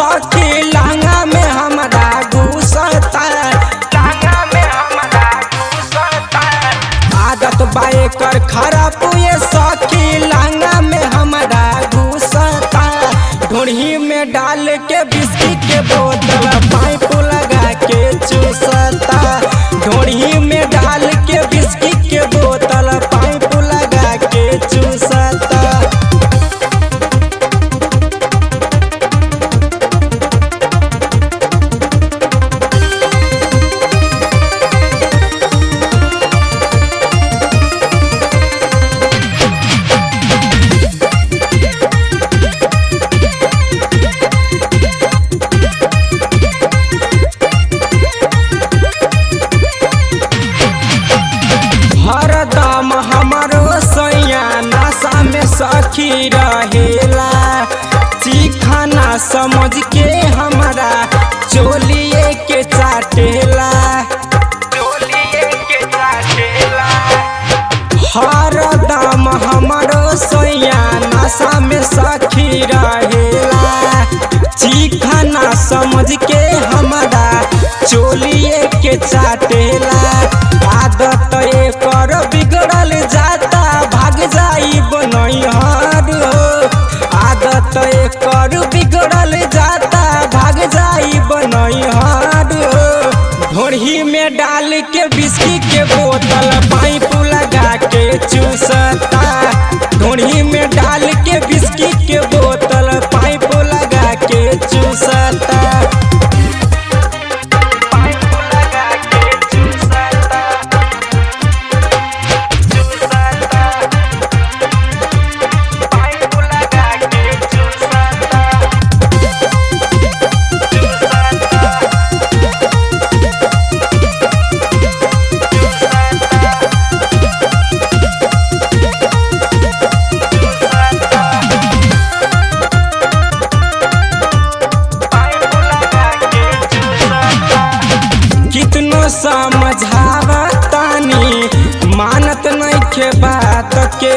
सखी लहंगा में हमारा घुसता, लहंगा में हमारा घुसता। आदत बाए कर खराब ये सखी लहंगा में हमारा घुसता। ढूंढी में डाल के बिस्की के बोतल पाइप लगा के चूसता। ढूंढी में डाल के बिस्की के बोतल पाइप लगा के चूसता। हरदम हमारो सैया नशा में सखी रहेला। चिखाना समझ के हमारा चोलिए के चाटेला, चोलिए के चाटेला। हरदम हमारो सैया नशा में सखी रहेला। चिखाना समझ के हमारा चोलिए के चाटेला। आदत एकर बिगड़ल जाता भाग जाई बनैहर हो। आदत एकर बिगड़ल जाता भाग जाई बनैहर हो। ढोरही में डाल के बिस्की के बोतल पाइप लगा के चूसता। ढोरही में डाल के बिस्की के बोतल पाइप लगा के चूसता। कितनो समझावा तानी मानत नइखे बात के।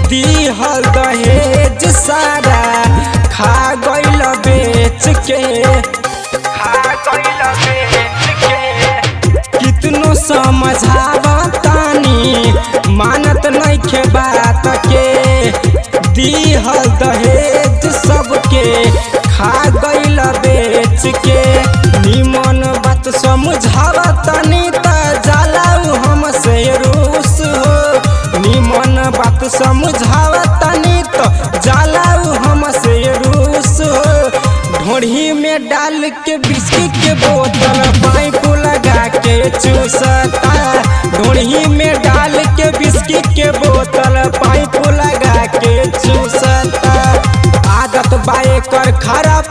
दिहल दहेज सारा खा गइल बेच के, खा गइल बेच के। कितनो समझावा तानी मानत नइखे बात के। दिहल दहेज सबके खा गइल बेच के। निमन बात समझावा तनी त जालाऊ हमसे रूस हो। निमन बात समझावा तनी त जालाऊ हमसे रूस हो। ढोरही में डाल के बिस्की के बोतल पाइप लगा के चूसता। ढोरही में डाल के बिस्की के बोतल पाइप लगा के चूसता। आदत बाए कर खराब